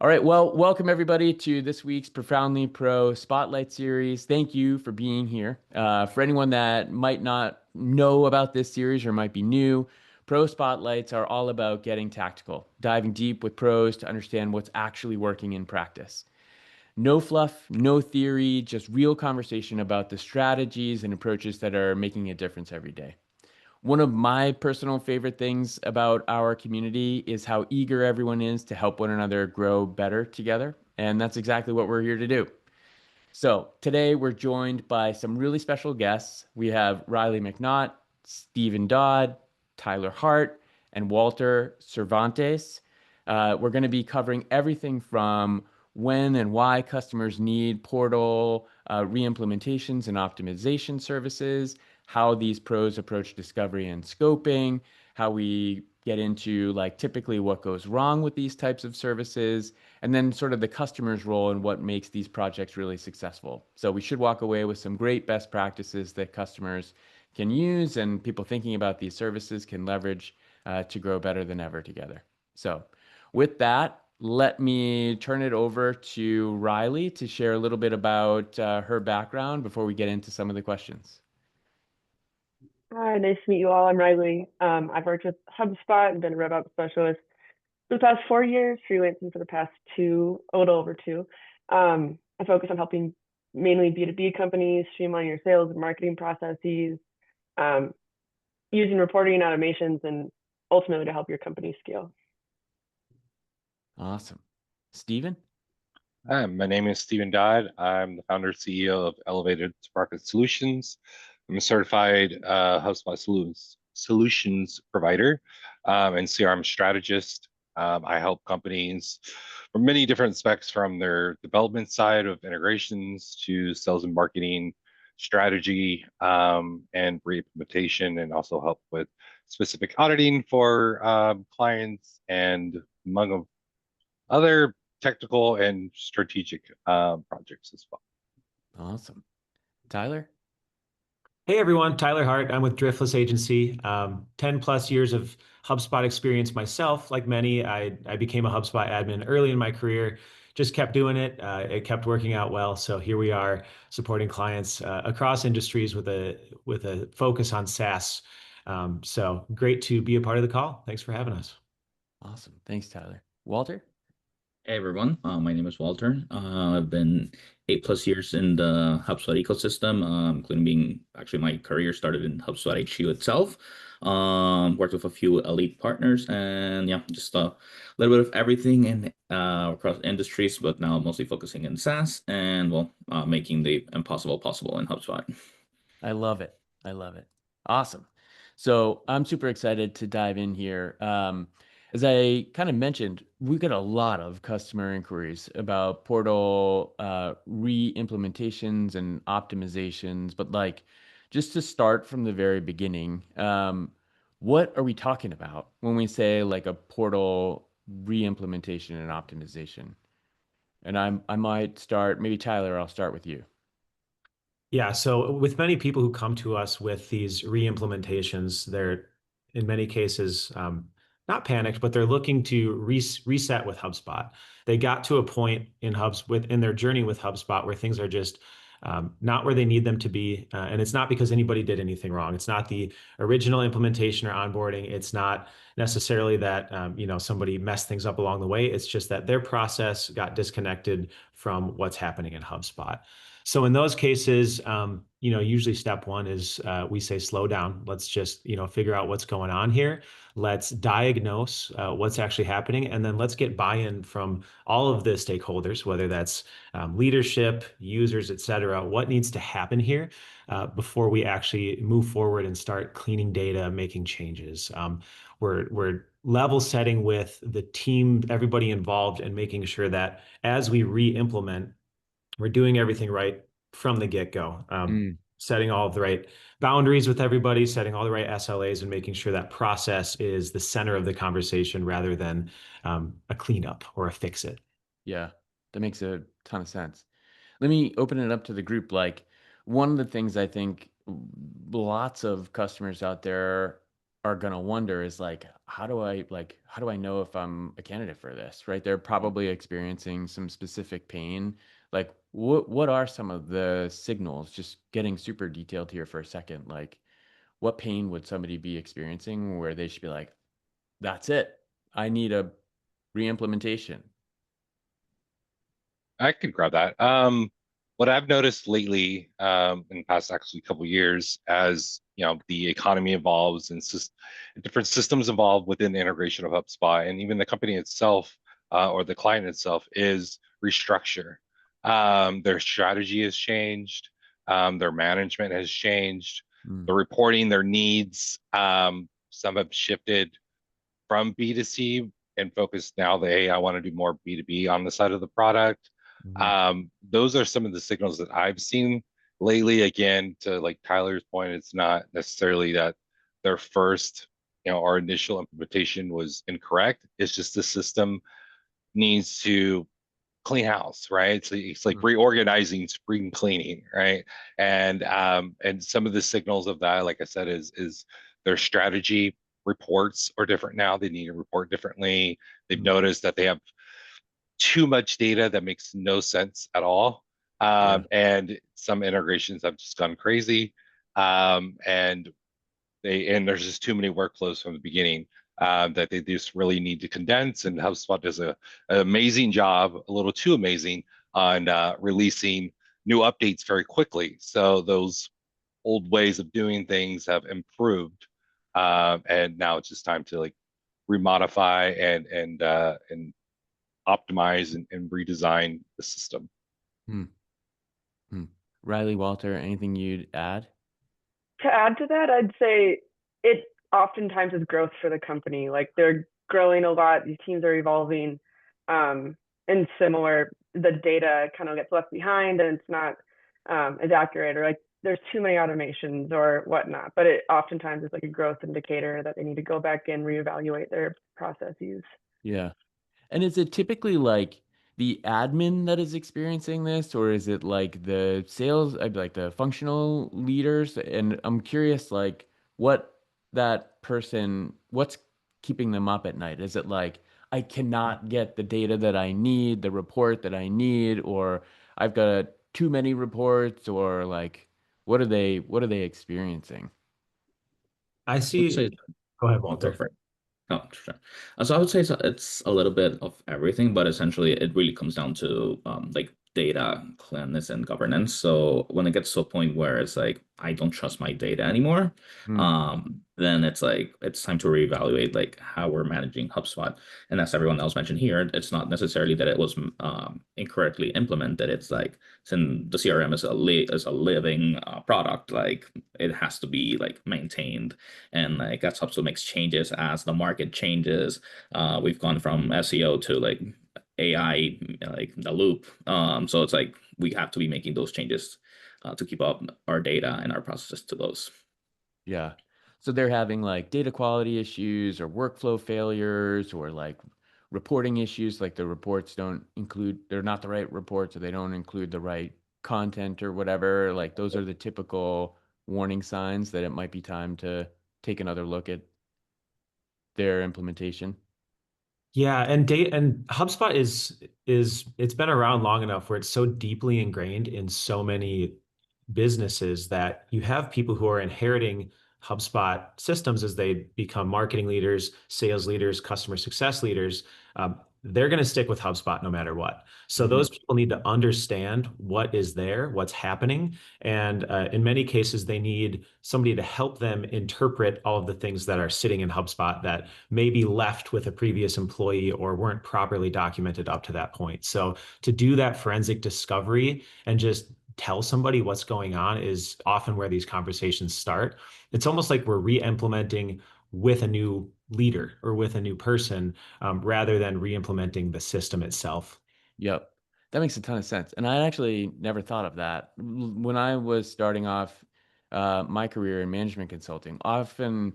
All right, well, welcome everybody to this week's Profoundly Pro Spotlight Series. Thank you for being here. For anyone that might not know about this series or might be new, Pro Spotlights are all about getting tactical, diving deep with pros to understand what's actually working in practice. No fluff, no theory, just real conversation about the strategies and approaches that are making a difference every day. One of my personal favorite things about our community is how eager everyone is to help one another grow better together. And that's exactly what we're here to do. So today we're joined by some really special guests. We have Riley McNaught, Stephen Dodd, Tyler Hart, and Walter Cervantes. We're going to be covering everything from when and why customers need portal reimplementations and optimization services, how these pros approach discovery and scoping, how we get into like typically what goes wrong with these types of services, and then sort of the customer's role and what makes these projects really successful. So we should walk away with some great best practices that customers can use and people thinking about these services can leverage to grow better than ever together. So with that, let me turn it over to Riley to share a little bit about her background before we get into some of the questions. Hi, nice to meet you all. I'm Riley. I've worked with HubSpot and been a RevOps specialist for the past 4 years, freelancing for the past a little over two. I focus on helping mainly B2B companies streamline your sales and marketing processes, um, using reporting and automations, and ultimately to help your company scale. Awesome. Stephen? Hi, my name is Stephen Dodd. I'm the founder and CEO of Elevated Market Solutions. I'm a certified HubSpot solutions provider and CRM strategist. I help companies from many different specs, from their development side of integrations to sales and marketing strategy and re-implementation, and also help with specific auditing for clients and among other technical and strategic projects as well. Awesome. Tyler? Hey everyone, Tyler Hart. I'm with Driftless Agency. 10 plus years of HubSpot experience myself. Like many, I became a HubSpot admin early in my career, just kept doing it. It kept working out well. So here we are supporting clients across industries with a focus on SaaS. So great to be a part of the call. Thanks for having us. Awesome. Thanks, Tyler. Walter? Hey everyone, my name is Walter. I've been 8 plus years in the HubSpot ecosystem, including being actually my career started in HubSpot HQ itself. Worked with a few elite partners, and yeah, just a little bit of everything in across industries, but now mostly focusing in SaaS and making the impossible possible in HubSpot. I love it. I love it. Awesome. So I'm super excited to dive in here. As I kind of mentioned, we get a lot of customer inquiries about portal re-implementations and optimizations, but like just to start from the very beginning, what are we talking about when we say like a portal re-implementation and optimization? And I might start, maybe Tyler, I'll start with you. Yeah, so with many people who come to us with these re-implementations, they're in many cases not panicked, but they're looking to reset with HubSpot. They got to a point in in their journey with HubSpot where things are just not where they need them to be, and it's not because anybody did anything wrong. It's not the original implementation or onboarding. It's not necessarily that somebody messed things up along the way. It's just that their process got disconnected from what's happening in HubSpot. So in those cases, usually step one is we say slow down. Let's just figure out what's going on here. Let's diagnose what's actually happening, and then let's get buy-in from all of the stakeholders, whether that's leadership, users, et cetera. What needs to happen here before we actually move forward and start cleaning data, making changes? We're level setting with the team, everybody involved, and making sure that as we re-implement, we're doing everything right from the get-go, setting all of the right boundaries with everybody, setting all the right SLAs, and making sure that process is the center of the conversation rather than a cleanup or a fix-it. Yeah, that makes a ton of sense. Let me open it up to the group. Like one of the things I think lots of customers out there are going to wonder is like, how do I know if I'm a candidate for this, right? They're probably experiencing some specific pain. Like what are some of the signals, just getting super detailed here for a second, like what pain would somebody be experiencing where they should be like, that's it. I need a re-implementation. I could grab that. What I've noticed lately, in the past actually couple years, as you know, the economy evolves and different systems evolve within the integration of HubSpot, and even the company itself, or the client itself, is restructure. Their strategy has changed. Their management has changed. Mm, The reporting, their needs, some have shifted from B2C and focus now that, hey, I want to do more B2B on the side of the product. mhm, Those are some of the signals that I've seen lately. Again, to like Tyler's point, it's not necessarily that their first, our initial implementation was incorrect. It's just the system needs to clean house, right? So it's like mm, reorganizing, spring cleaning, right? And some of the signals of that, like I said, is their strategy reports are different now. They need to report differently. They've mm. noticed that they have too much data that makes no sense at all. Yeah. And some integrations have just gone crazy. And there's just too many workflows from the beginning, that they just really need to condense. And HubSpot does an amazing job, a little too amazing, on releasing new updates very quickly. So those old ways of doing things have improved, and now it's just time to like remodify and optimize and redesign the system. Hmm. Hmm. Riley, Walter, anything you'd add? To add to that, I'd say it oftentimes is growth for the company. Like they're growing a lot, these teams are evolving, and similar, the data kind of gets left behind and it's not as accurate, or like there's too many automations or whatnot. But it oftentimes is like a growth indicator that they need to go back and reevaluate their processes. Yeah. And is it typically like the admin that is experiencing this, or is it like the sales, like the functional leaders? And I'm curious, like, what that person, what's keeping them up at night? Is it like, I cannot get the data that I need, the report that I need, or I've got too many reports, or like, what are they experiencing? I I would see. say, Go ahead, oh, go Walter. for it. Oh, sure. So I would say it's a little bit of everything, but essentially it really comes down to like data cleanliness and governance. So when it gets to a point where it's like I don't trust my data anymore, Hmm. then it's like it's time to reevaluate like how we're managing HubSpot. And as everyone else mentioned here, it's not necessarily that it was incorrectly implemented. It's like since the CRM is a living product, like it has to be like maintained, and like that's HubSpot makes changes as the market changes. We've gone from SEO to like AI, like the loop. So it's like we have to be making those changes to keep up our data and our processes to those. Yeah. So they're having like data quality issues or workflow failures or like reporting issues, like the reports don't include, they're not the right reports or they don't include the right content or whatever. Like those are the typical warning signs that it might be time to take another look at their implementation. Yeah, and data and HubSpot is it's been around long enough where it's so deeply ingrained in so many businesses that you have people who are inheriting HubSpot systems as they become marketing leaders, sales leaders, customer success leaders. They're going to stick with HubSpot no matter what. So Hmm. those people need to understand what is there, what's happening, and in many cases, they need somebody to help them interpret all of the things that are sitting in HubSpot that may be left with a previous employee or weren't properly documented up to that point. So to do that forensic discovery and just tell somebody what's going on is often where these conversations start. It's almost like we're re-implementing with a new leader or with a new person, rather than re-implementing the system itself. Yep. That makes a ton of sense. And I actually never thought of that. When I was starting off my career in management consulting, often,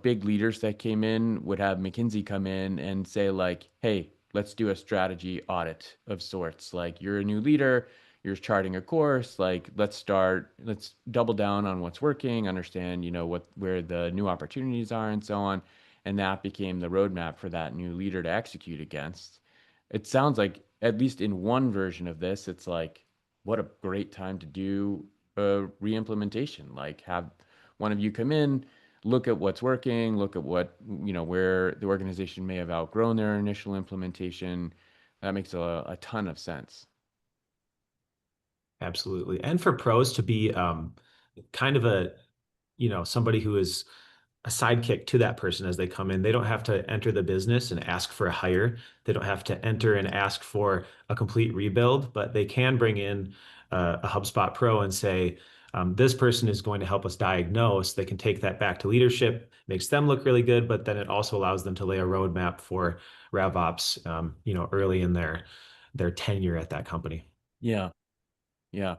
big leaders that came in would have McKinsey come in and say, like, hey, let's do a strategy audit of sorts. Like, you're a new leader, you're charting a course, like let's double down on what's working, understand, where the new opportunities are and so on. And that became the roadmap for that new leader to execute against. It sounds like, at least in one version of this, it's like, what a great time to do a re-implementation. Like, have one of you come in, look at what's working, look at where the organization may have outgrown their initial implementation. That makes a ton of sense. Absolutely. And for pros to be kind of somebody who is a sidekick to that person as they come in. They don't have to enter the business and ask for a hire. They don't have to enter and ask for a complete rebuild, but they can bring in a HubSpot Pro and say, this person is going to help us diagnose. They can take that back to leadership, makes them look really good, but then it also allows them to lay a roadmap for RevOps, early in their tenure at that company. Yeah. Yeah.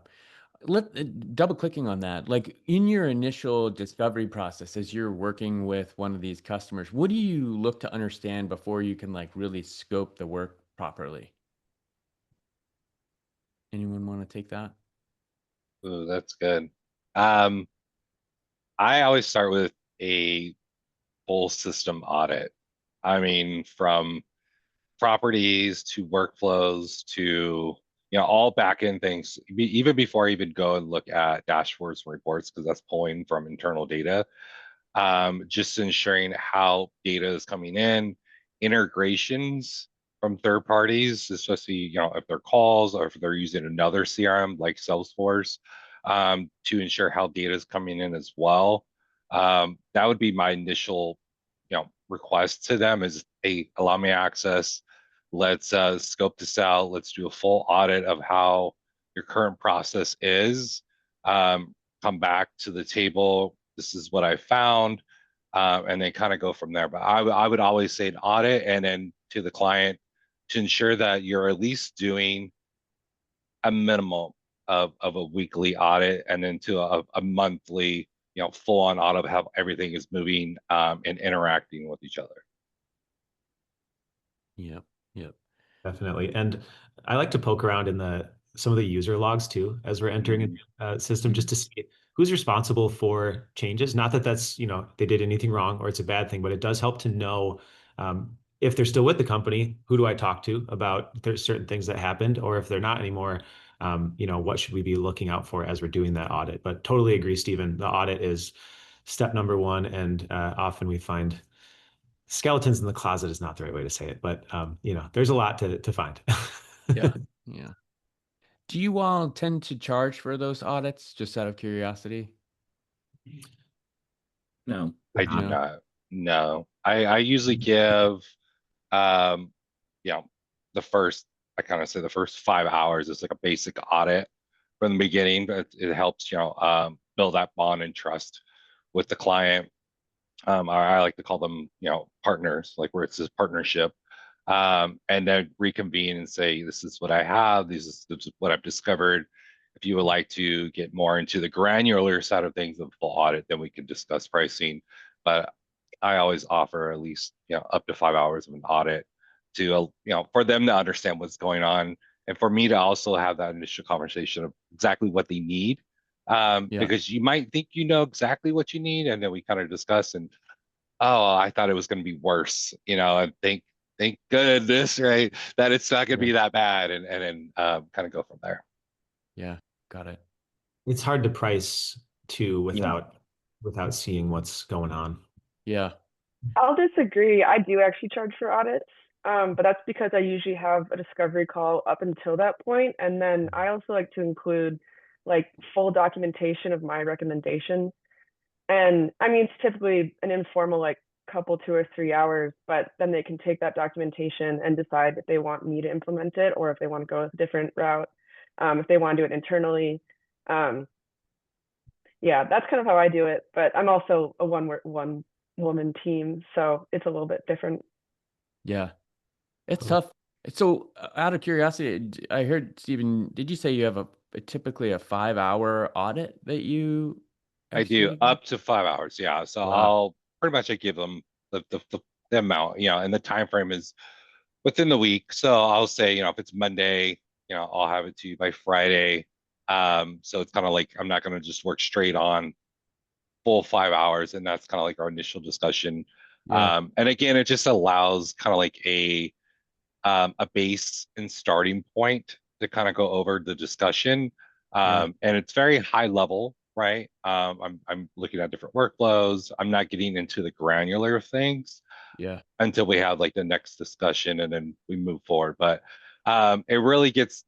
Double clicking on that, like in your initial discovery process, as you're working with one of these customers, what do you look to understand before you can like really scope the work properly? Anyone want to take that? Ooh, that's good. I always start with a full system audit. I mean, from properties to workflows to all back end things, even before I even go and look at dashboards and reports, because that's pulling from internal data. Just ensuring how data is coming in, integrations from third parties, especially if they're calls or if they're using another CRM like Salesforce, to ensure how data is coming in as well. That would be my initial request to them is, hey, allow me access. Let's scope this out. Let's do a full audit of how your current process is. Come back to the table. This is what I found, and then kind of go from there. But I would always say an audit, and then to the client to ensure that you're at least doing a minimum of a weekly audit, and then to a monthly, full on audit of how everything is moving and interacting with each other. Yep. Yep. Definitely. And I like to poke around in some of the user logs too, as we're entering a system, just to see who's responsible for changes. Not that that's, they did anything wrong or it's a bad thing, but it does help to know if they're still with the company, who do I talk to about there's certain things that happened, or if they're not anymore, what should we be looking out for as we're doing that audit? But totally agree, Stephen. The audit is step number one. And often we find skeletons in the closet is not the right way to say it, but there's a lot to find. Yeah. Yeah. Do you all tend to charge for those audits, just out of curiosity? No. I do not. No, I usually give, um, the first, I kind of say the first 5 hours is like a basic audit from the beginning, but it helps, build that bond and trust with the client. I like to call them, partners, like where it's this partnership, and then reconvene and say, this is what I have. This is what I've discovered. If you would like to get more into the granular side of things of full audit, then we can discuss pricing. But I always offer at least, up to 5 hours of an audit to, for them to understand what's going on. And for me to also have that initial conversation of exactly what they need. Because you might think you know exactly what you need, and then we kind of discuss and, oh, I thought it was going to be worse, and thank goodness, right, that it's not going to be that bad, and then kind of go from there. Yeah, got it. It's hard to price too without seeing what's going on. Yeah. I'll disagree. I do actually charge for audits, but that's because I usually have a discovery call up until that point, and then I also like to include like full documentation of my recommendations. And I mean, it's typically an informal, like couple 2 or 3 hours, but then they can take that documentation and decide if they want me to implement it or if they want to go a different route, if they want to do it internally. Yeah, that's kind of how I do it. But I'm also a one woman team, so it's a little bit different. Yeah, it's tough. So, out of curiosity, I heard, Stephen, did you say you have typically a 5-hour audit that you I do execute? up to 5 hours. Yeah. So Wow. I'll pretty much, I give them the amount, and the time frame is within the week. So I'll say, if it's Monday, I'll have it to you by Friday. So it's kind of like I'm not going to just work straight on full 5 hours, and that's kind of like our initial discussion. Yeah. And again, it just allows kind of like a base and starting point to kind of go over the discussion. Yeah. And it's very high level, right? I'm looking at different workflows. I'm not getting into the granular things Yeah. until we have like the next discussion and then we move forward. But it really gets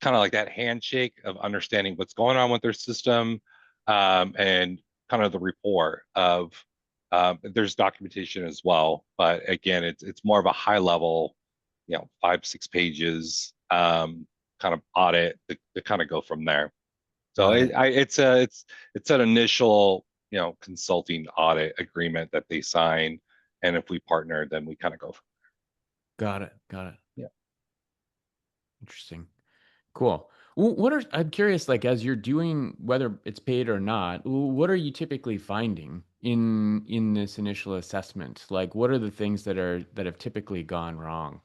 kind of like that handshake of understanding what's going on with their system, and kind of the rapport of there's documentation as well. But again, it's more of a high level, 5, 6 pages, kind of audit to kind of go from there. So Got it. it's an initial, consulting audit agreement that they sign, and if we partner, then we kind of go from Got it. Got it. Yeah. Interesting. Cool. I'm curious, like, as you're doing, whether it's paid or not, what are you typically finding in this initial assessment? Like, what are the things that have typically gone wrong?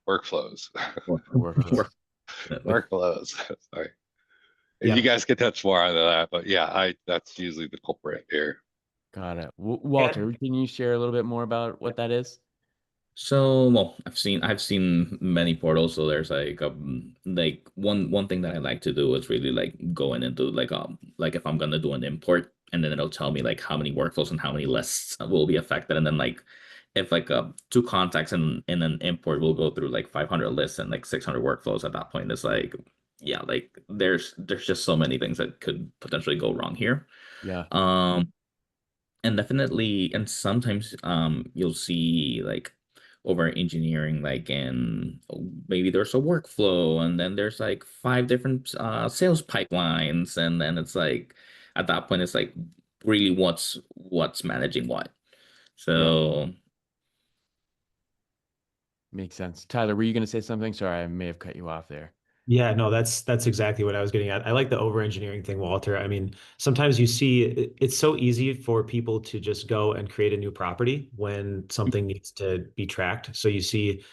workflows. Workflows. Definitely. Workflows. Sorry. Yeah. You guys can touch more on that, but yeah, that's usually the culprit here. Got it. Walter, can you share a little bit more about what that is? So, well, I've seen many portals. So there's like one thing that I like to do is really like going into like if I'm gonna do an import, and then it'll tell me like how many workflows and how many lists will be affected, and then like if like two contacts in an import will go through like 500 lists and like 600 workflows. At that point, it's like, yeah, like there's just so many things that could potentially go wrong here. Yeah. And definitely, and sometimes you'll see like over engineering, like in maybe there's a workflow, and then there's like five different sales pipelines, and then it's like at that point it's like really what's managing what. Yeah. So Makes sense. Tyler, were you going to say something? Sorry, I may have cut you off there. Yeah, no, that's exactly what I was getting at. I like the over engineering thing, Walter. I mean, sometimes you see it's so easy for people to just go and create a new property when something needs to be tracked. So you see,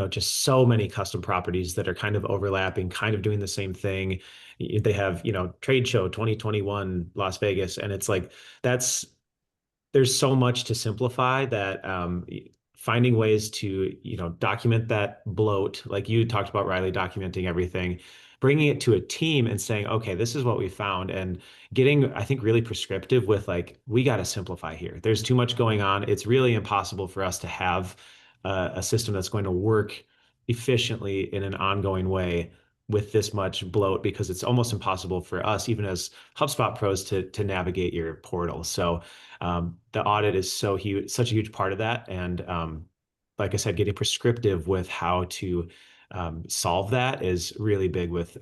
just so many custom properties that are kind of overlapping, kind of doing the same thing. They have, trade show 2021 Las Vegas, and it's like that's there's so much to simplify that finding ways to document that bloat, like you talked about, Riley, documenting everything, bringing it to a team and saying, okay, this is what we found, and getting, I think, really prescriptive with like, we got to simplify here, there's too much going on, it's really impossible for us to have a system that's going to work efficiently in an ongoing way with this much bloat, because it's almost impossible for us, even as HubSpot pros, to navigate your portal. So the audit is such a huge part of that. And like I said, getting prescriptive with how to solve that is really big with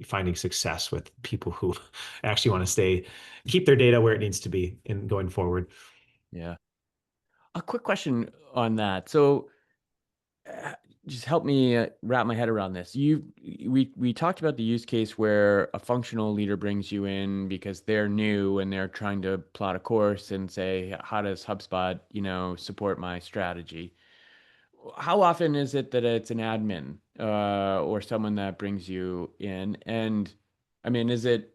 finding success with people who actually want to keep their data where it needs to be in going forward. Yeah. A quick question on that. So, just help me wrap my head around this. We talked about the use case where a functional leader brings you in because they're new and they're trying to plot a course and say, how does HubSpot, support my strategy? How often is it that it's an admin or someone that brings you in? And I mean, is it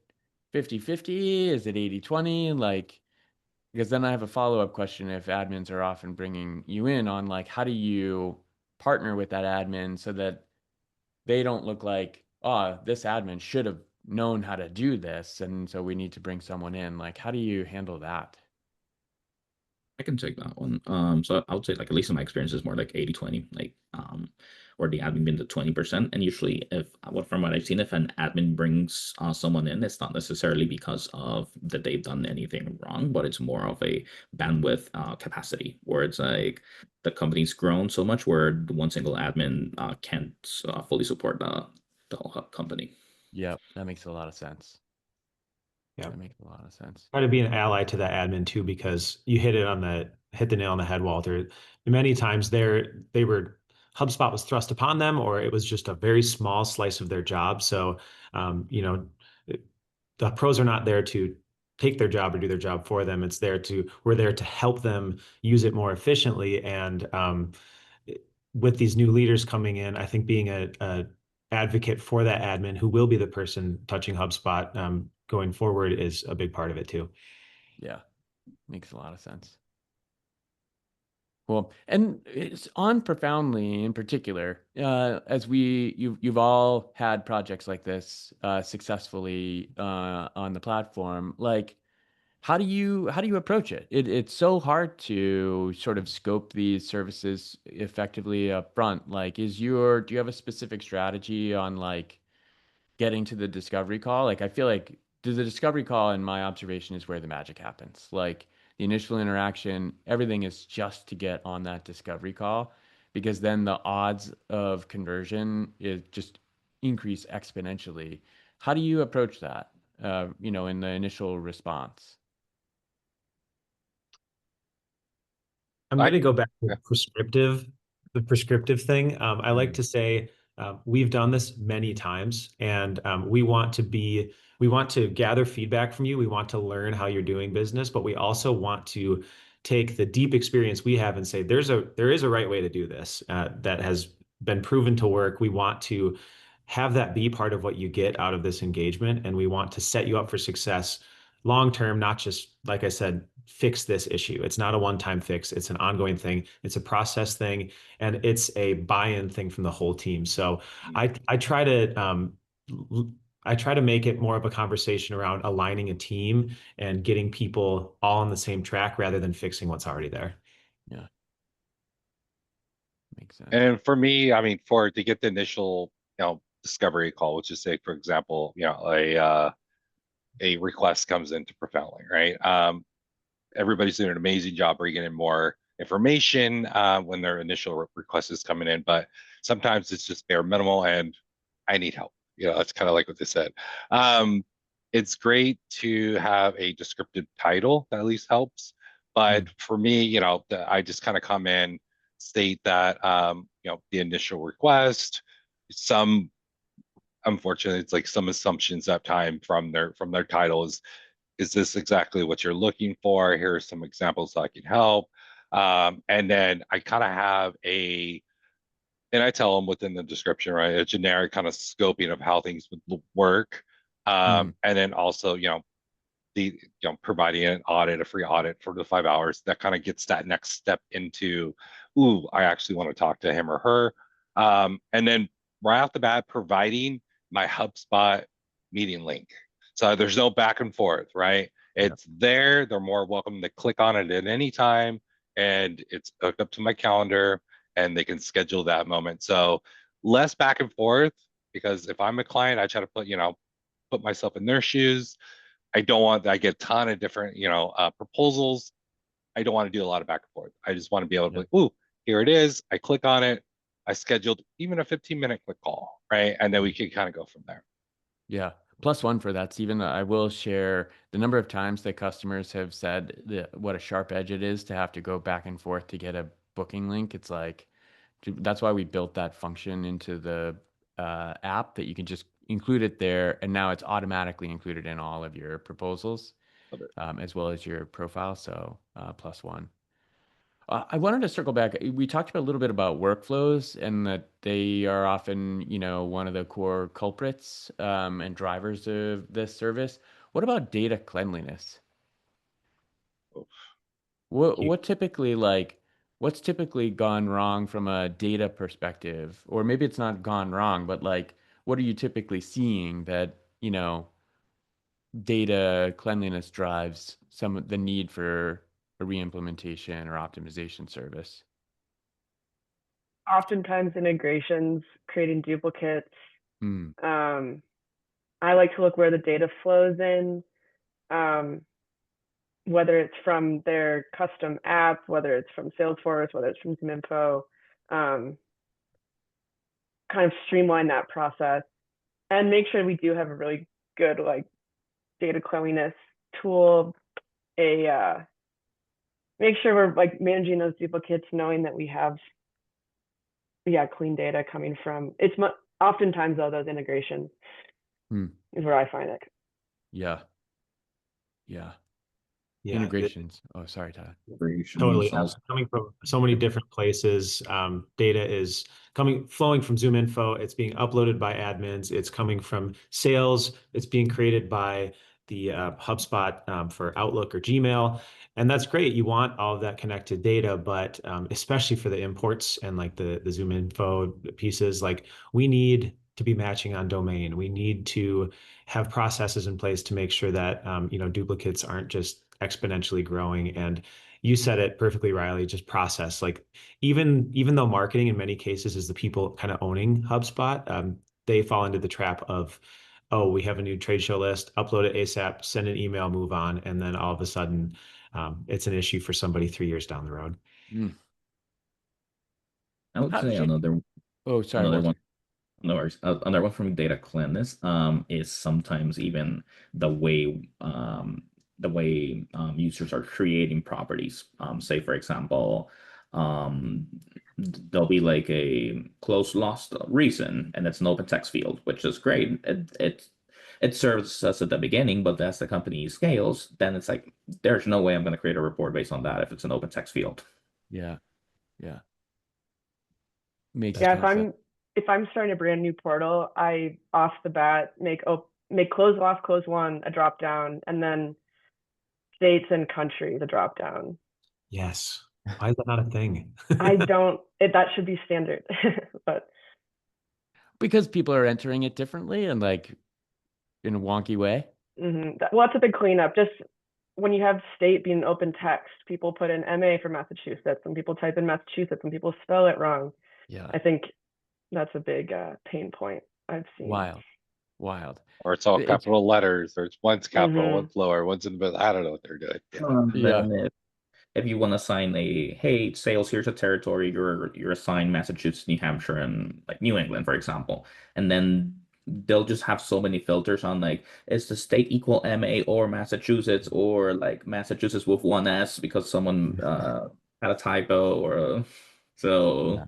50-50? Is it 80-20? Like, because then I have a follow-up question if admins are often bringing you in on like, how do you partner with that admin so that they don't look like, oh, this admin should have known how to do this, and so we need to bring someone in. Like, how do you handle that? I can take that one. So I would say like at least in my experience is more like 80-20, like or the admin being the 20%. And usually if from what I've seen, if an admin brings someone in, it's not necessarily because of that they've done anything wrong, but it's more of a bandwidth capacity where it's like the company's grown so much where the one single admin can't fully support the whole company. Yep, that makes a lot of sense. Yeah. That makes a lot of sense. Try to be an ally to that admin too, because you hit the nail on the head, Walter. Many times HubSpot was thrust upon them, or it was just a very small slice of their job. So, the pros are not there to take their job or do their job for them. We're there to help them use it more efficiently. And with these new leaders coming in, I think being a advocate for that admin who will be the person touching HubSpot going forward is a big part of it too. Yeah, makes a lot of sense. Cool. And it's on Profoundly in particular, as you've all had projects like this successfully on the platform. Like, how do you approach it? It's so hard to sort of scope these services effectively up front. Like, do you have a specific strategy on like getting to the discovery call? Like, I feel like the discovery call, in my observation, is where the magic happens. Like the initial interaction, everything is just to get on that discovery call, because then the odds of conversion is just increase exponentially. How do you approach that, in the initial response? I'm I going to go back to yeah. the prescriptive thing. I like Mhm. to say we've done this many times, and we want to gather feedback from you. We want to learn how you're doing business, but we also want to take the deep experience we have and say there is a right way to do this that has been proven to work. We want to have that be part of what you get out of this engagement, and we want to set you up for success long term, not just, like I said, fix this issue. It's not a one-time fix. It's an ongoing thing. It's a process thing, and it's a buy-in thing from the whole team. So I try to I try to make it more of a conversation around aligning a team and getting people all on the same track rather than fixing what's already there. Yeah, makes sense. And for me, I mean, to get the initial, discovery call, which is say, for example, a request comes into Profoundly, right? Everybody's doing an amazing job bringing in more information when their initial request is coming in, but sometimes it's just bare minimal, and I need help. That's kind of like what they said. It's great to have a descriptive title that at least helps, but for me, I just kind of come in, state that the initial request, some unfortunately it's like some assumptions at time from their title is this exactly what you're looking for? Here are some examples so I can help. And then I kind of have and I tell them within the description, right, a generic kind of scoping of how things would work. Mm. And then also, providing a free audit for the 5 hours that kind of gets that next step into, ooh, I actually want to talk to him or her. And then right off the bat, providing my HubSpot meeting link. So there's no back and forth, right? Yeah. It's there. They're more welcome to click on it at any time, and it's hooked up to my calendar, and they can schedule that moment. So less back and forth, because if I'm a client, I try to put myself in their shoes. I get a ton of different, proposals. I don't want to do a lot of back and forth. I just want to be able to Yeah. be like, ooh, here it is. I click on it. I scheduled even a 15-minute quick call, right? And then we can kind of go from there. Yeah. Plus one for that, Stephen. I will share the number of times that customers have said what a sharp edge it is to have to go back and forth to get a booking link. It's like, that's why we built that function into the app, that you can just include it there, and now it's automatically included in all of your proposals, as well as your profile. So plus one. I wanted to circle back. We talked a little bit about workflows and that they are often, one of the core culprits and drivers of this service. What about data cleanliness? What typically what's typically gone wrong from a data perspective? Or maybe it's not gone wrong, but like, what are you typically seeing that, data cleanliness drives some of the need for a reimplementation or optimization service? Oftentimes integrations, creating duplicates. Hmm. I like to look where the data flows in, whether it's from their custom app, whether it's from Salesforce, whether it's from ZoomInfo, kind of streamline that process and make sure we do have a really good like data cleanliness tool, make sure we're like managing those duplicates, knowing that we have clean data coming from oftentimes though those integrations is where I find it. Yeah. Yeah. Yeah, integrations. Oh, sorry, Todd. totally. Also, Coming from so many different places, data is flowing from Zoom Info. It's being uploaded by admins. It's coming from sales. It's being created by the HubSpot for Outlook or Gmail. And that's great. You want all of that connected data, but especially for the imports and like the Zoom Info pieces, like we need to be matching on domain. We need to have processes in place to make sure that duplicates aren't just exponentially growing. And you said it perfectly, Riley, just process. Like even though marketing in many cases is the people kind of owning HubSpot, they fall into the trap of, oh, we have a new trade show list, upload it ASAP, send an email, move on, and then all of a sudden it's an issue for somebody 3 years down the road. Mm. I would say Oh, sorry, another Walter. one. No worries. Another one from data cleanliness is sometimes even the way users are creating properties. Say for example, there'll be like a closed lost reason, and it's an open text field, which is great. It serves us at the beginning, but as the company scales, then it's like there's no way I'm going to create a report based on that if it's an open text field. Yeah, yeah. Makes a Yeah, ton of sense. if I'm starting a brand new portal, I off the bat make close off, close one a drop down, and then states and country the drop down. Yes. Why is that not a thing? That should be standard, but Because people are entering it differently and like in a wonky way. Well, that's a big cleanup. Just when you have state being open text, people put in MA for Massachusetts, and people type in Massachusetts, and people spell it wrong. Yeah. I think that's a big pain point I've seen. Wild. Or it's all capital letters, or it's one's capital, one's lower, one's in the middle. I don't know what they're doing. Yeah. Then if you want to assign hey, sales, here's a territory, you're assigned Massachusetts, New Hampshire, and like New England, for example. And then they'll just have so many filters on like, is the state equal MA or Massachusetts, or like Massachusetts with one S because someone had a typo or so.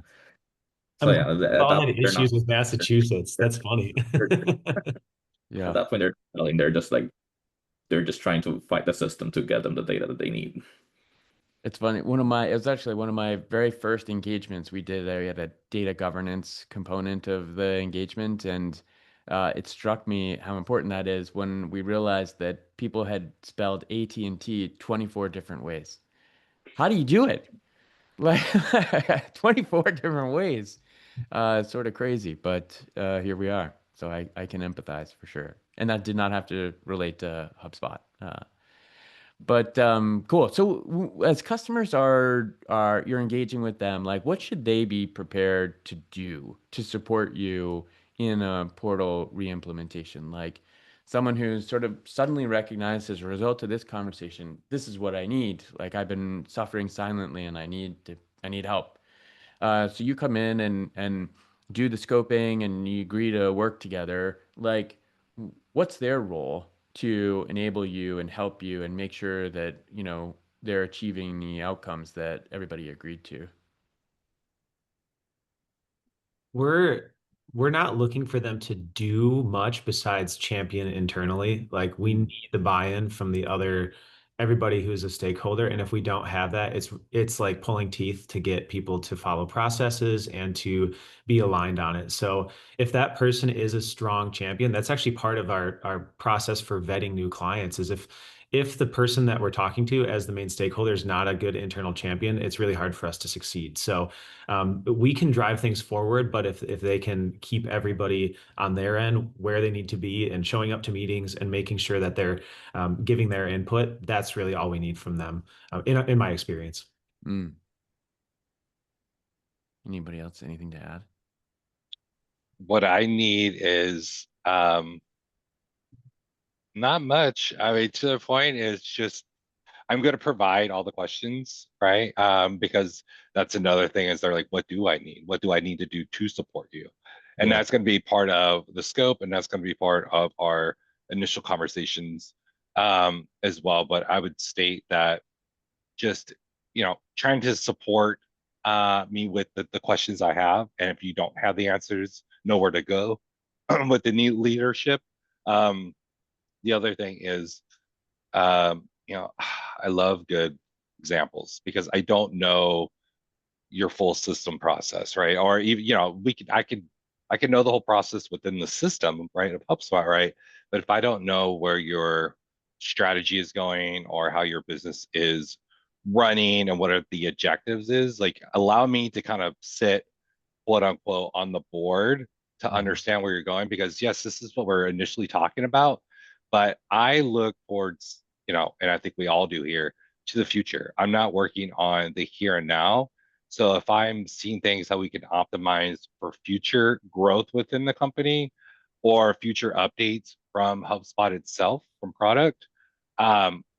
So yeah, All had issues with Massachusetts. That's funny. Yeah. At that point, they're just trying to fight the system to get them the data that they need. It's funny. It was actually one of my very first engagements we did. We had a data governance component of the engagement, and it struck me how important that is when we realized that people had spelled AT&T 24 different ways. How do you do it? Like 24 different ways. It's sort of crazy, but here we are. So I can empathize for sure. And that did not have to relate to HubSpot. But cool. So as customers you're engaging with them, like what should they be prepared to do to support you in a portal reimplementation? Like someone who's sort of suddenly recognized as a result of this conversation, this is what I need. Like I've been suffering silently and I need help. So you come in and do the scoping and you agree to work together. Like what's their role to enable you and help you and make sure that, they're achieving the outcomes that everybody agreed to? We're not looking for them to do much besides champion internally. Like we need the buy-in from everybody who's a stakeholder. And if we don't have that, it's like pulling teeth to get people to follow processes and to be aligned on it. So if that person is a strong champion, that's actually part of our process for vetting new clients is if the person that we're talking to as the main stakeholder is not a good internal champion, it's really hard for us to succeed. So we can drive things forward, but if they can keep everybody on their end where they need to be and showing up to meetings and making sure that they're giving their input, that's really all we need from them, in my experience. Anybody else, anything to add? What I need is not much. I mean, to the point is just I'm going to provide all the questions, right? Because that's another thing is they're like, what do I need? What do I need to do to support you? And that's going to be part of the scope, and that's going to be part of our initial conversations as well. But I would state that just, trying to support me with the questions I have. And if you don't have the answers, know where to go with the new leadership. The other thing is, I love good examples because I don't know your full system process, right? Or even, I can know the whole process within the system, right, of HubSpot, right? But if I don't know where your strategy is going or how your business is running and what are the objectives is, like allow me to kind of sit quote unquote on the board to understand where you're going because yes, this is what we're initially talking about, but I look towards, and I think we all do here, to the future. I'm not working on the here and now. So if I'm seeing things that we can optimize for future growth within the company or future updates from HubSpot itself, from product,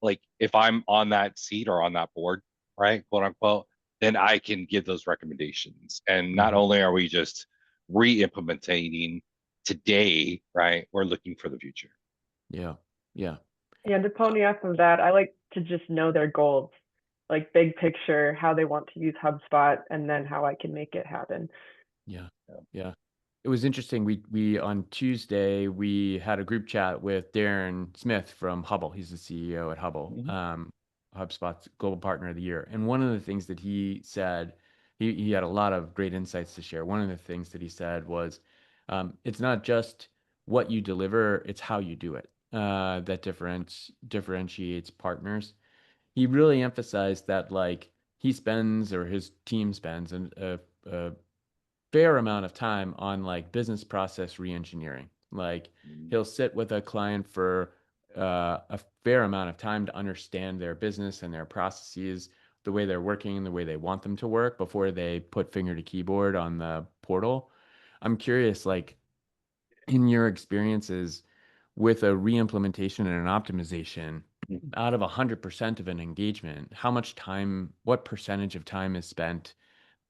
like if I'm on that seat or on that board, right, quote unquote, then I can give those recommendations. And not only are we just re-implementing today, right, we're looking for the future. Yeah. Yeah. Yeah, to pony off of that, I like to just know their goals, like big picture, how they want to use HubSpot, and then how I can make it happen. Yeah. Yeah. It was interesting. We on Tuesday we had a group chat with Darren Smith from Hubble. He's the CEO at Hubble, HubSpot's global partner of the year. And one of the things that he said, he had a lot of great insights to share. One of the things that he said was, it's not just what you deliver, it's how you do it, that differentiates partners. He really emphasized that like he spends or his team spends a fair amount of time on like business process reengineering. Like he'll sit with a client for a fair amount of time to understand their business and their processes, the way they're working, the way they want them to work before they put finger to keyboard on the portal. I'm curious, like in your experiences with a re-implementation and an optimization, out of 100% of an engagement, how much time, what percentage of time is spent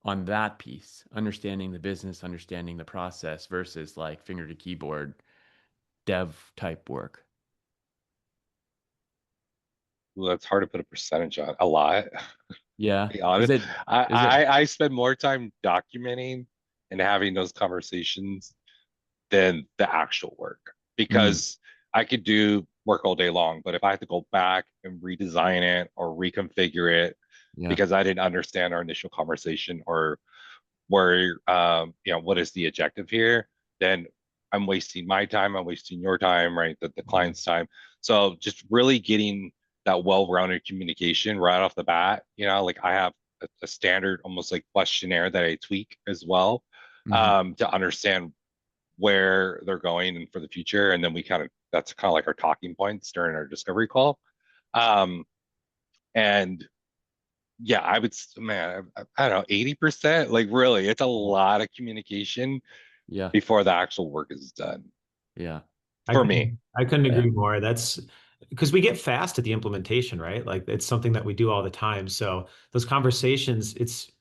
on that piece, understanding the business, understanding the process versus like finger to keyboard dev type work? Well, that's hard to put a percentage on. A lot. Yeah. To be honest, Is it? I spend more time documenting and having those conversations than the actual work because I could do work all day long, but if I have to go back and redesign it or reconfigure it Yeah. because I didn't understand our initial conversation or where what is the objective here, then I'm wasting my time, I'm wasting your time, right? The client's time. So just really getting that well-rounded communication right off the bat, like I have a standard almost like questionnaire that I tweak as well to understand where they're going and for the future. And then that's kind of like our talking points during our discovery call. And yeah, I would, man, I don't know, 80%, like really, it's a lot of communication Yeah. before the actual work is done. Yeah. For me. I couldn't agree more. That's because we get fast at the implementation, right? Like it's something that we do all the time. So those conversations, it's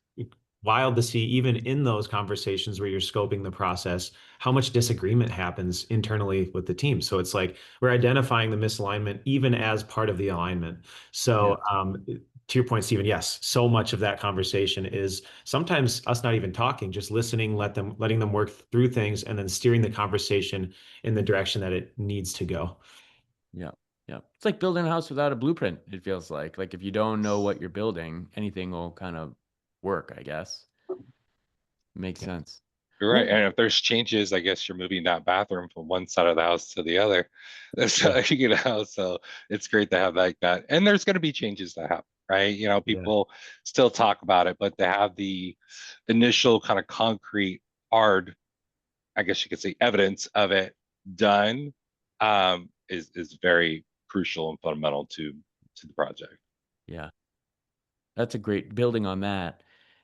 wild to see even in those conversations where you're scoping the process, how much disagreement happens internally with the team. So it's like we're identifying the misalignment even as part of the alignment. So to your point, Stephen, yes, so much of that conversation is sometimes us not even talking, just listening, letting them work through things, and then steering the conversation in the direction that it needs to go. Yeah. Yeah. It's like building a house without a blueprint, it feels like. Like if you don't know what you're building, anything will kind of work, I guess. Makes sense. You're right. And if there's changes, I guess you're moving that bathroom from one side of the house to the other. So, so it's great to have like that. And there's going to be changes that happen, right? People still talk about it, but to have the initial kind of concrete, hard, I guess you could say, evidence of it done is very crucial and fundamental to the project. Yeah. That's a great building on that.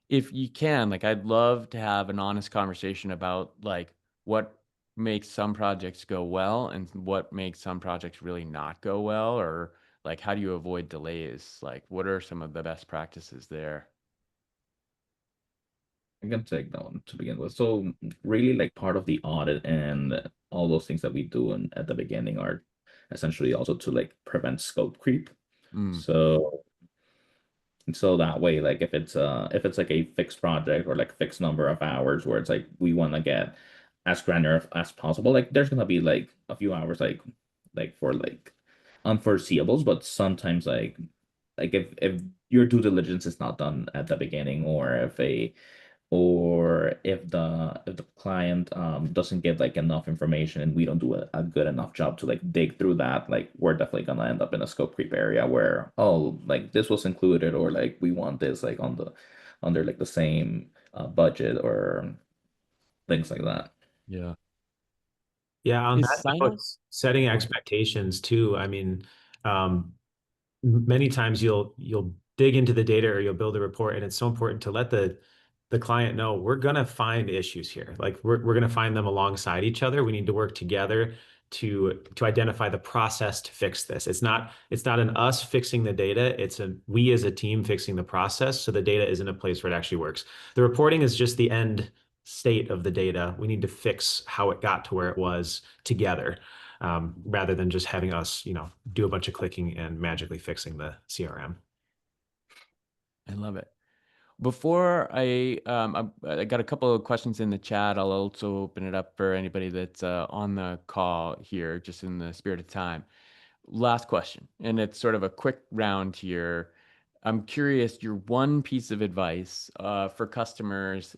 If you can, like, I'd love to have an honest conversation about like what makes some projects go well and what makes some projects really not go well, or like how do you avoid delays? Like, what are some of the best practices there? I can take that one to begin with. So really like part of the audit and all those things that we do at the beginning are essentially also to like prevent scope creep. So that way, like if it's like a fixed project or like fixed number of hours where it's like we want to get as granular as possible, like there's gonna be like a few hours like for like unforeseeables, but sometimes like if your due diligence is not done at the beginning, or if the client doesn't give like enough information and we don't do a good enough job to like dig through that, like we're definitely gonna end up in a scope creep area where, oh, like this was included, or like we want this like on the under like the same budget or things like that. Yeah. Yeah, on Is that note, sign-offs? setting Oh, expectations too. I mean, many times you'll dig into the data or you'll build a report, and it's so important to let the client know we're gonna find issues here. Like we're gonna find them alongside each other. We need to work together to identify the process to fix this. It's not an us fixing the data. It's a we as a team fixing the process so the data is in a place where it actually works. The reporting is just the end state of the data. We need to fix how it got to where it was together, rather than just having us, do a bunch of clicking and magically fixing the CRM. I love it. Before I got a couple of questions in the chat. I'll also open it up for anybody that's on the call here, just in the spirit of time. Last question, and it's sort of a quick round here. I'm curious, your one piece of advice for customers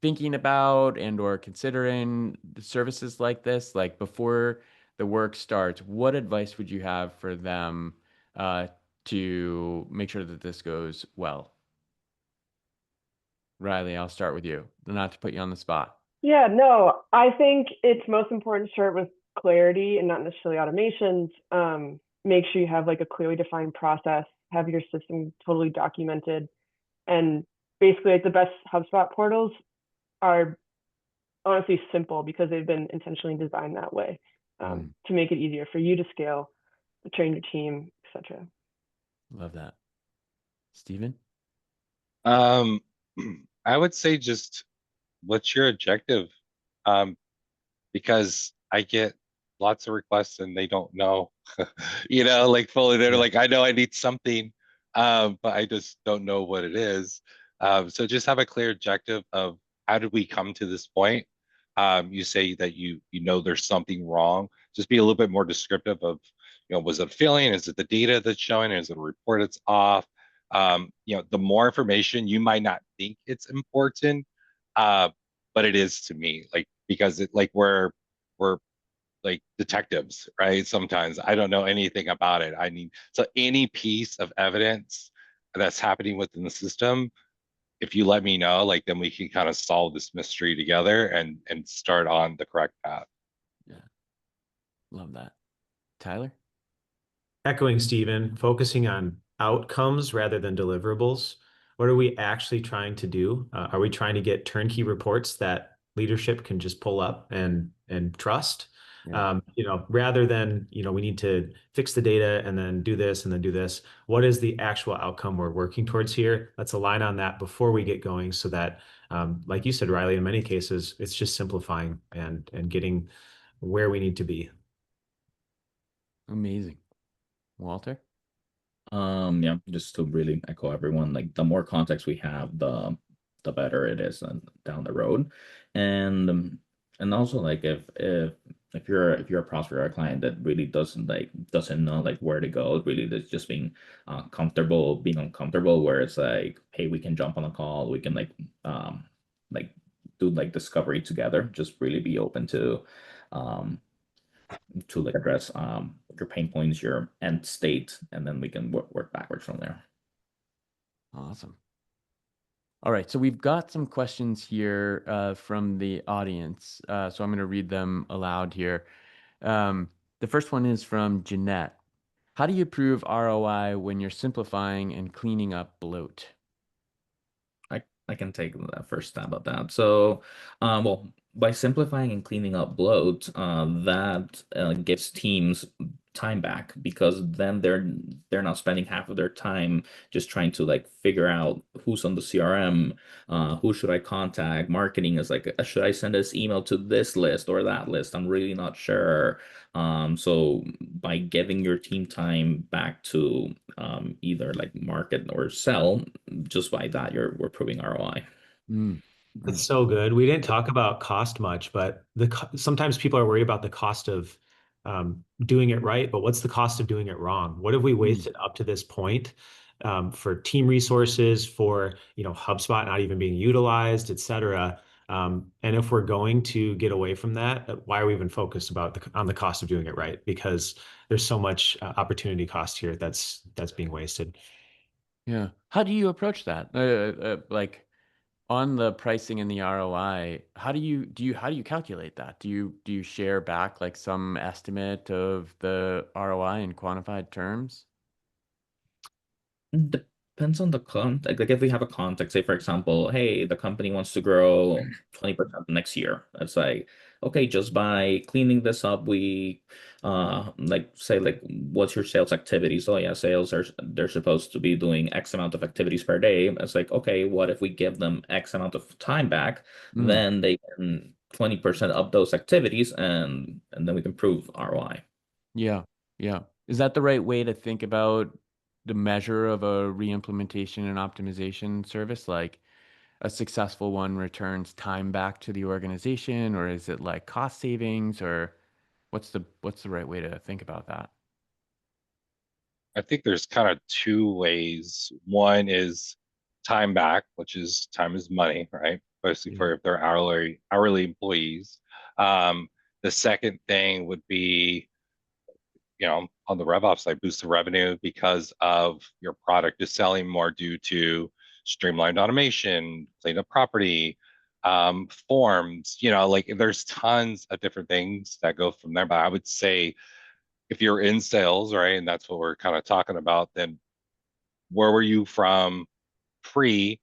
thinking about and or considering the services like this, like before the work starts, what advice would you have for them uh, to make sure that this goes well? Riley, I'll start with you, not to put you on the spot. Yeah, no, I think it's most important to start with clarity and not necessarily automations. Make sure you have like a clearly defined process, have your system totally documented, and basically like the best HubSpot portals are honestly simple because they've been intentionally designed that way, to make it easier for you to scale, to train your team, etc. Love that. Steven? Um, I would say just what's your objective? Um, because I get lots of requests and they don't know, like fully, they're Yeah. like, I know I need something, but I just don't know what it is. So just have a clear objective of how did we come to this point? You say that you know there's something wrong. Just be a little bit more descriptive of, was it a feeling? Is it the data that's showing? Is it a report that's off? The more information, you might not think it's important, uh, but it is to me, like, because it like we're like detectives, right? Sometimes I don't know anything about it. I mean, so any piece of evidence that's happening within the system, if you let me know, like then we can kind of solve this mystery together and start on the correct path. Yeah. Love that. Tyler? Echoing Stephen, focusing on outcomes rather than deliverables. What are we actually trying to do? Are we trying to get turnkey reports that leadership can just pull up and trust? Yeah. Rather than, we need to fix the data and then do this and then do this. What is the actual outcome we're working towards here? Let's align on that before we get going so that, like you said, Riley, in many cases, it's just simplifying and getting where we need to be. Amazing. Walter? Yeah, just to really echo everyone, like the more context we have, the better it is down the road. And also like if you're a prospect or a client that really doesn't know like where to go, really that's just being being uncomfortable, where it's like, hey, we can jump on a call, we can like do like discovery together, just really be open to like address your pain points, your end state, and then we can work backwards from there. Awesome. All right, so we've got some questions here from the audience. So I'm going to read them aloud here. The first one is from Jeanette. How do you prove ROI when you're simplifying and cleaning up bloat? I can take the first stab at that. So, well, by simplifying and cleaning up bloat, that gives teams time back, because then they're not spending half of their time just trying to like figure out who's on the CRM, who should I contact. Marketing is like, should I send this email to this list or that list? I'm really not sure. So by giving your team time back to either like market or sell, just by that we're proving ROI. That's so good. We didn't talk about cost much, but sometimes people are worried about the cost of doing it right, but what's the cost of doing it wrong? What have we wasted up to this point, for team resources, for HubSpot not even being utilized, et cetera? And if we're going to get away from that, why are we even focused on the cost of doing it right? Because there's so much opportunity cost here that's being wasted. Yeah. How do you approach that? Like on the pricing and the ROI, how do you calculate that? Do you share back like some estimate of the ROI in quantified terms? Depends on the context. Like if we have a context, say for example, hey, the company wants to grow 20% next year. It's like, okay, just by cleaning this up, we like say like what's your sales activities? Oh yeah, sales are they're supposed to be doing X amount of activities per day. It's like, okay, what if we give them X amount of time back? Mm, Then they can 20% up those activities and then we can prove ROI. yeah. Yeah. Is that the right way to think about the measure of a re-implementation and optimization service? Like a successful one returns time back to the organization, or is it like cost savings, or what's the right way to think about that? I think there's kind of two ways. One is time back, which is time is money, right? Especially Yeah. for if they're hourly employees. Um, the second thing would be, on the RevOps side, boost the revenue because of your product is selling more due to streamlined automation, clean up property, forms, like there's tons of different things that go from there. But I would say if you're in sales, right, and that's what we're kind of talking about, then where were you from pre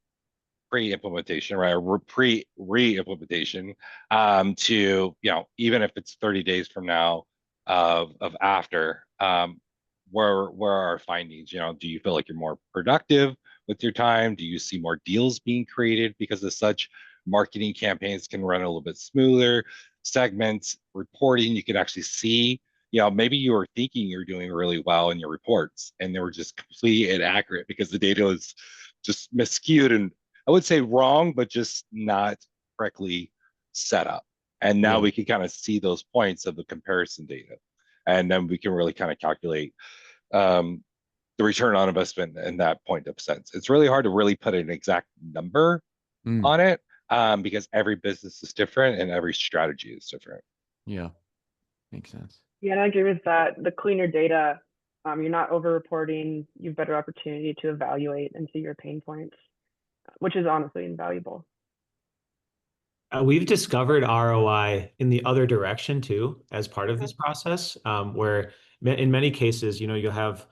pre-implementation, right? Or pre-re-implementation, to, even if it's 30 days from now of after, where are our findings? Do you feel like you're more productive with your time? Do you see more deals being created because of such? Marketing campaigns can run a little bit smoother. Segments, reporting, you can actually see, maybe you were thinking you're doing really well in your reports and they were just completely inaccurate because the data is just miscued and I would say wrong, but just not correctly set up. And now Yeah. we can kind of see those points of the comparison data. And then we can really kind of calculate um, the return on investment in that point of sense. It's really hard to really put an exact number Mm, on it, because every business is different and every strategy is different. yeah. Makes sense. Yeah, and I agree with that. The cleaner data, you're not over-reporting. You have better opportunity to evaluate and see your pain points, which is honestly invaluable. We've discovered ROI in the other direction too, as part of Okay. this process, where in many cases, you'll have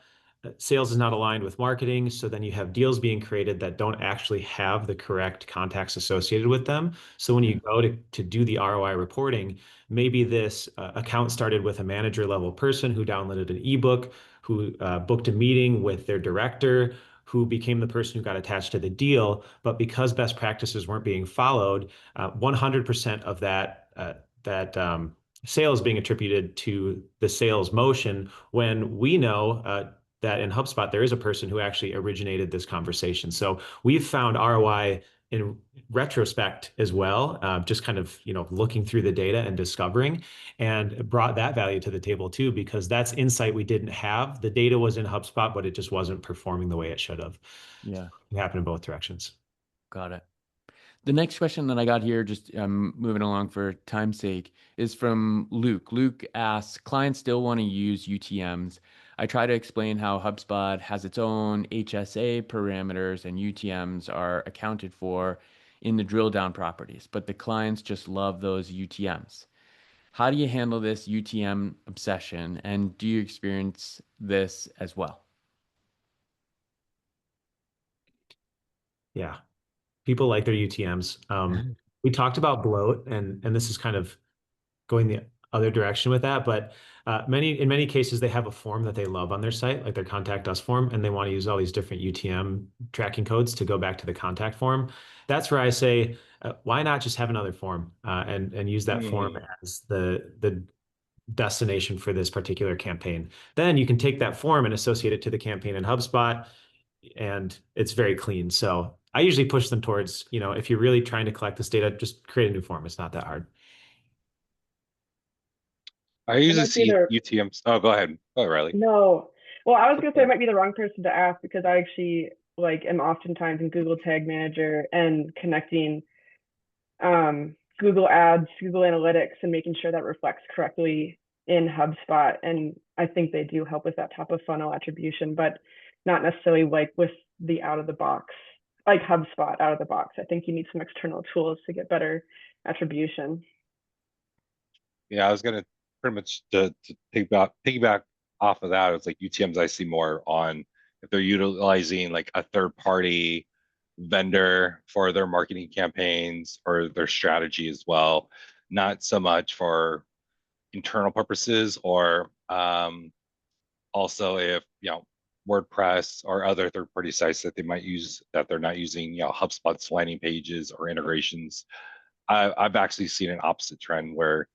sales is not aligned with marketing. So then you have deals being created that don't actually have the correct contacts associated with them. So when Yeah. you go to do the ROI reporting, maybe this account started with a manager level person who downloaded an ebook, who booked a meeting with their director, who became the person who got attached to the deal. But because best practices weren't being followed, 100% of that sales being attributed to the sales motion when we know that in HubSpot there is a person who actually originated this conversation. So we've found ROI in retrospect as well, just kind of looking through the data and discovering, and brought that value to the table too, because that's insight we didn't have. The data was in HubSpot, but it just wasn't performing the way it should have. Yeah. It happened in both directions. Got it. The next question that I got here, just moving along for time's sake, is from Luke. Luke asks, clients still want to use UTMs. I try to explain how HubSpot has its own HSA parameters and UTMs are accounted for in the drill down properties, but the clients just love those UTMs. How do you handle this UTM obsession, and do you experience this as well? Yeah. People like their UTMs. We talked about bloat, and this is kind of going the other direction with that, but in many cases they have a form that they love on their site, like their contact us form, and they want to use all these different UTM tracking codes to go back to the contact form. That's where I say, why not just have another form and use that form Mm. as the destination for this particular campaign. Then you can take that form and associate it to the campaign in HubSpot, and it's very clean. So I usually push them towards, if you're really trying to collect this data, just create a new form. It's not that hard. I usually might be see the UTMs. Oh, go ahead. Oh, Riley. no. Well, I was gonna say I might be the wrong person to ask because I actually like am oftentimes in Google Tag Manager and connecting Google Ads, Google Analytics, and making sure that reflects correctly in HubSpot. And I think they do help with that top of funnel attribution, but not necessarily like with the out of the box, like HubSpot out of the box. I think you need some external tools to get better attribution. Yeah, I was gonna pretty much to piggyback off of that. It's like UTMs I see more on if they're utilizing like a third party vendor for their marketing campaigns or their strategy as well, not so much for internal purposes or also if WordPress or other third party sites that they might use that they're not using HubSpot's landing pages or integrations. I've actually seen an opposite trend where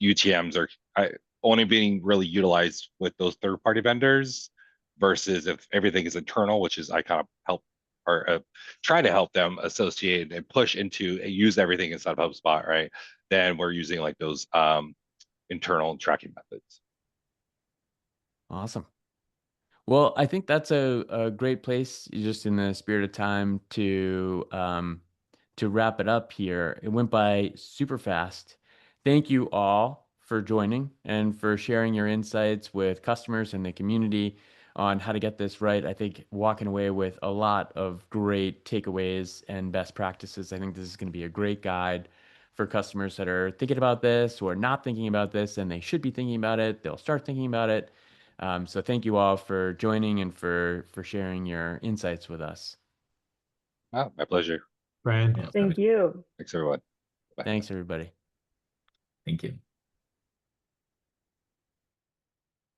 UTMs are only being really utilized with those third-party vendors versus if everything is internal, which is I kind of help or try to help them associate and push into use everything inside of HubSpot, right? Then we're using like those internal tracking methods. Awesome. Well, I think that's a great place, just in the spirit of time, to wrap it up here. It went by super fast. Thank you all for joining and for sharing your insights with customers and the community on how to get this right. I think walking away with a lot of great takeaways and best practices. I think this is going to be a great guide for customers that are thinking about this or not thinking about this, and they should be thinking about it. They'll start thinking about it. So thank you all for joining and for sharing your insights with us. Oh, my pleasure. Brian. Yeah, Thank you. Thanks, everyone. Bye. Thanks, everybody. thank you.